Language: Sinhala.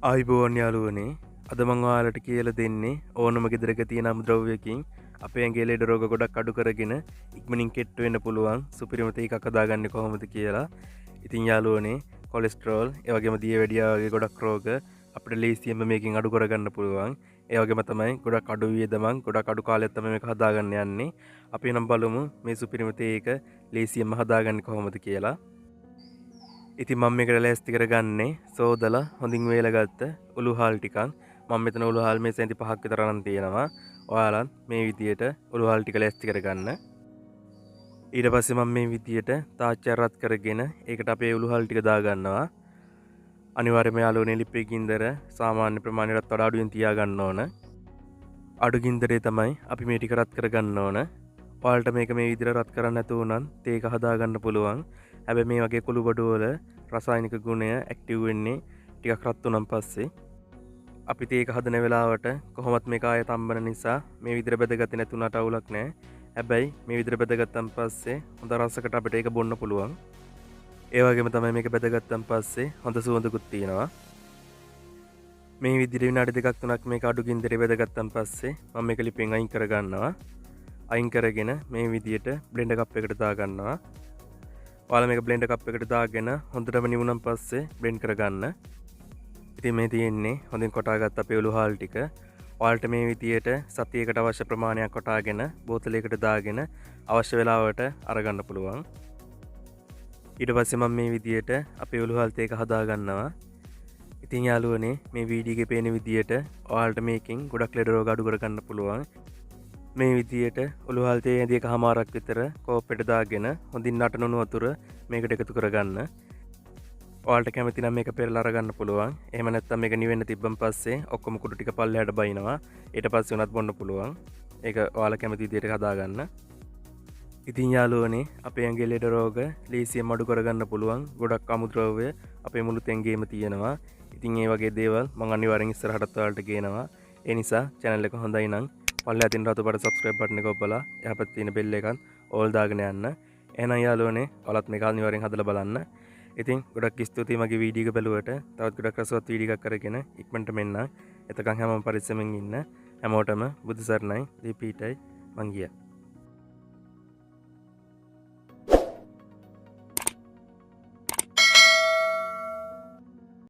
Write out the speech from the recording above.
ආයිබෝවන් යාළුවනේ අද මම ඔයාලට කියලා දෙන්නේ ඕනම ගෙදරක තියෙන අමුද්‍රව්‍යකින් අපේ ඇඟේ ලෙඩ රෝග ගොඩක් අඩු කරගෙන ඉක්මනින් කෙට්ටු වෙන්න පුළුවන් සුපිරිම තේ එකක් හදාගන්නේ කොහොමද කියලා. ඉතින් යාළුවනේ කොලෙස්ටරෝල් ඒ වගේම දියවැඩියා වගේ ගොඩක් රෝග අපිට ලේසියෙන්ම මේකෙන් අඩු කරගන්න පුළුවන්. ඒ වගේම තමයි ගොඩක් අඩු වියදමක් ගොඩක් අඩු කාලයක් තමයි මේක හදාගන්න යන්නේ. අපි නම් බලමු මේ සුපිරිම තේ එක ලේසියෙන්ම හදාගන්නේ කොහොමද කියලා. ඉතින් මම මේකට ලෑස්ති කරගන්නේ සෝදලා හොඳින් වේලගත්ත උළු හාල් ටිකක්. මම මෙතන උළු හාල් මේ සෙන්ති 5ක් විතර අරන් තියෙනවා. ඔයාලත් මේ විදියට උළු හාල් ටික ලෑස්ති කරගන්න. ඊට පස්සේ මම මේ විදියට තාච්චිය රත් කරගෙන ඒකට අපේ උළු හාල් ටික දාගන්නවා. අනිවාර්යයෙන්ම යාළුවනේ ලිපේ ගින්දර සාමාන්‍ය ප්‍රමාණයටත් වඩා අඩුවෙන් තියාගන්න ඕන. අඩු ගින්දරේ තමයි අපි මේ ටික රත් කරගන්න ඕන. ඔයාලට මේක මේ විදියට රත් කරන්න නැතුව නම් තේ එක හදාගන්න පුළුවන්. හැබැයි මේ වගේ කුළු බඩු වල රසායනික ගුණය ඇක්ටිව් වෙන්නේ ටිකක් රත් වුණාන් පස්සේ. අපි තේ එක හදන වෙලාවට කොහොමත් මේක ආය තම්බන නිසා මේ විදිහට බෙදගත්තේ නැතුණාට අවුලක් නැහැ. හැබැයි මේ විදිහට බෙදගත්තන් පස්සේ හොඳ රසකට අපිට ඒක බොන්න පුළුවන්. ඒ වගේම තමයි මේක බෙදගත්තන් පස්සේ හොඳ සුවඳකුත් තියෙනවා. මේ විදිහට විනාඩි දෙකක් තුනක් මේක අඩු ගින්දරේ බෙදගත්තන් පස්සේ මම මේක ලිපෙන් අයින් කරගන්නවා. අයින් කරගෙන මේ විදිහට බ්ලෙන්ඩර් කප් එකට දාගන්නවා. ඔයාලා මේක බ්ලෙන්ඩර් කප් එකට දාගෙන හොඳටම නිවුණන් පස්සේ බ්ලෙන්ඩ් කරගන්න. ඉතින් මේ තියෙන්නේ හොඳින් කොටාගත්ත අපේ උළු හාල් ටික. ඔයාලට මේ විදියට සතියකට අවශ්‍ය ප්‍රමාණයක් කොටාගෙන බෝතලයකට දාගෙන අවශ්‍ය වෙලාවට අරගන්න පුළුවන්. ඊට පස්සේ මම මේ විදියට අපේ උළු හාල් තේක හදා ගන්නවා. ඉතින් යාළුවනේ මේ වීඩියෝ එකේ පේන විදියට ඔයාලට මේකෙන් ගොඩක් ලෙඩ රෝග අඩු කරගන්න පුළුවන්. මේ විදියට උළු හාල් තේ ඇඳි එකමාරක් විතර කෝප්පෙට දාගෙන හොඳින් නටනොනු වතුර මේකට එකතු කරගන්න. ඔයාලට කැමති නම් මේක පෙරලා අරගන්න පුළුවන්. එහෙම නැත්නම් මේක නිවෙන්න තිබ්බන් පස්සේ ඔක්කොම කුඩු ටික පල්ලෙහාට බයිනවා. ඊට පස්සේ උනත් බොන්න පුළුවන්. ඒක ඔයාලා කැමති විදියට හදාගන්න. ඉතින් යාළුවනේ අපේ ඇඟේ ලෙඩ රෝග ලේසියෙන් අඩු කරගන්න පුළුවන් ගොඩක් අමුද්‍රව්‍ය අපේ මුළු තැන්ගේම තියෙනවා. ඉතින් මේ වගේ දේවල් මම අනිවාර්යෙන් ඉස්සරහටත් ඔයාලට ගේනවා. ඒ නිසා channel එක හොඳයි නම් පල්ලෙහා තියෙන රතු පාට subscribe button එක ඔබලා එහා පැත්තේ තියෙන bell එකත් all දාගෙන යන්න. එහෙනම් යාළුවනේ ඔයාලත් මේක අනිවාර්යෙන් හදලා බලන්න. ඉතින් ගොඩක් ස්තුතියි මගේ වීඩියෝ එක බලුවට. තවත් ගොඩක් රසවත් වීඩියෝ එකක් කරගෙන ඉක්මනට මෙන්න. එතකන් හැමෝම පරිස්සමෙන් ඉන්න. හැමෝටම බුදු සරණයි. දීපීටයි මං ගියා.